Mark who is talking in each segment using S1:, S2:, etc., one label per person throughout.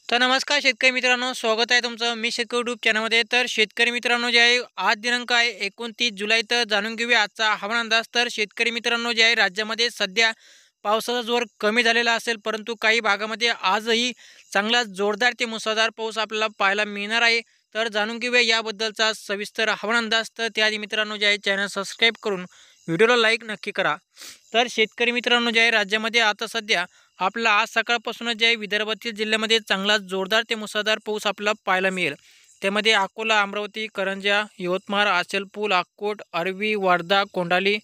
S1: तर नमस्कार शेतकरी मित्रांनो, स्वागत आहे तुमचं मी शेतकरी यूट्यूब चॅनलमध्ये. तर शेतकरी मित्रांनो जे आहे, आज दिनांक आहे 29 जुलै. तर जाणून घेऊया आजचा हवामान अंदाज. तर शेतकरी मित्रांनो जे आहे, राज्यामध्ये सध्या पावसाचा जोर कमी झालेला असेल, परंतु काही भागामध्ये आजही चांगला जोरदार ते मुसळधार पाऊस आपल्याला पाहायला मिळणार आहे. तर जाणून घेऊया याबद्दलचा सविस्तर हवामान अंदाज. तर त्याआधी मित्रांनो जे आहे, चॅनल सबस्क्राईब करून व्हिडिओला लाईक नक्की करा. तर शेतकरी मित्रांनो जे आहे, राज्यामध्ये आता सध्या आपला आज सकाळपासूनच जे आहे विदर्भातील जिल्ह्यामध्ये चांगला जोरदार ते मुसळधार पाऊस आपल्याला पाहायला मिळेल. त्यामध्ये अकोला, अमरावती, करंजा, यवतमाळ, अचलपूर, अक्कोट, अरवी, वर्धा, कोंढाली,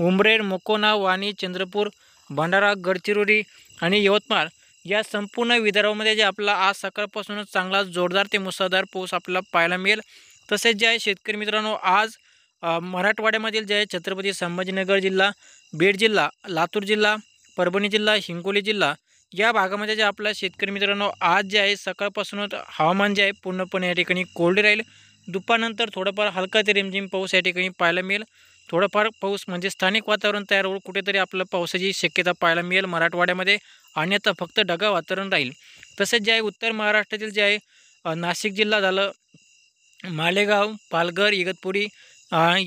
S1: उमरेड, मुकोना, वाणी, चंद्रपूर, भंडारा, गडचिरोली आणि यवतमाळ या संपूर्ण विदर्भामध्ये जे आपला आज सकाळपासूनच चांगला जोरदार ते मुसळधार पाऊस आपल्याला पाहायला मिळेल. तसेच जे आहे शेतकरी मित्रांनो, आज मराठवाड्यामधील जे आहे छत्रपती संभाजीनगर जिल्हा, बीड जिल्हा, लातूर जिल्हा, परभणी जिल्हा, हिंगोली जिल्हा या भागामध्ये जे आपला शेतकरी मित्रांनो आज जे आहे सकाळपासूनच हवामान जे आहे पूर्णपणे या ठिकाणी कोरडे राहील. दुपारनंतर थोडंफार हलका ते रिमझिम पाऊस या ठिकाणी पाहायला मिळेल. थोडंफार पाऊस म्हणजे स्थानिक वातावरण तयार होऊन कुठेतरी आपलं पावसाची शक्यता पाहायला मिळेल मराठवाड्यामध्ये. अन्यथा फक्त ढगाळ वातावरण राहील. तसेच जे आहे उत्तर महाराष्ट्रातील जे आहे नाशिक जिल्हा झालं, मालेगाव, पालघर, इगतपुरी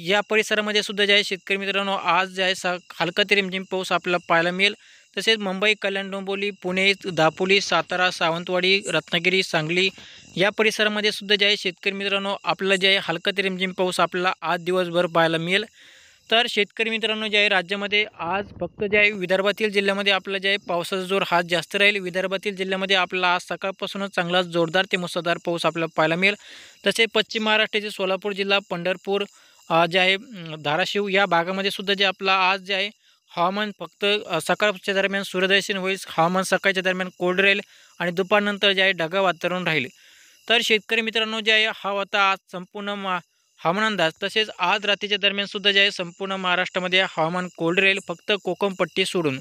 S1: या परिसरामध्ये सुद्धा जे आहे शेतकरी मित्रांनो आज जे आहे हलका ते रिमझिम पाऊस आपल्याला पाहायला मिळेल. तसेच मुंबई, कल्याण, डोंबिवली, पुणे, दापोली, सातारा, सावंतवाडी, रत्नागिरी, सांगली या परिसरामध्ये सुद्धा जे आहे शेतकरी मित्रांनो आपल्याला जे आहे हलका ते रिमझिम पाऊस आपल्याला आज दिवसभर पाहायला मिळेल. तर शेतकरी मित्रांनो जे आहे राज्यामध्ये आज फक्त जे आहे विदर्भातील जिल्ह्यामध्ये आपलं जे आहे पावसाचा जोर हा जास्त राहील. विदर्भातील जिल्ह्यामध्ये आपल्याला आज सकाळपासूनच चांगला जोरदार ते मुसळधार पाऊस आपल्याला पाहायला मिळेल. तसे पश्चिम महाराष्ट्रातील सोलापूर जिल्हा, पंढरपूर जे आहे धाराशिव या भागामध्ये सुद्धा जे आपला आज जे आहे हवामान फक्त सकाळच्या दरम्यान सूर्यदर्शन होईल. हवामान सकाळच्या दरम्यान कोरडे राहील आणि दुपारनंतर जे आहे ढगाळ वातावरण राहील. तर शेतकरी मित्रांनो जे आहे हा होता आज संपूर्ण हवामान अंदाज. तसेच आज रात्रीच्या दरम्यान सुद्धा जे आहे संपूर्ण महाराष्ट्रामध्ये हवामान कोरडे राहील फक्त कोकण पट्टी सोडून.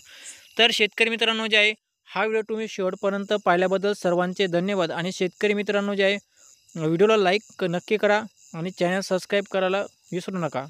S1: तर शेतकरी मित्रांनो जे आहे हा व्हिडिओ तुम्ही शेवटपर्यंत पाहिल्याबद्दल सर्वांचे धन्यवाद. आणि शेतकरी मित्रांनो जे आहे व्हिडिओला लाईक नक्की करा आणि चॅनल सबस्क्राईब करायला विसरू नका.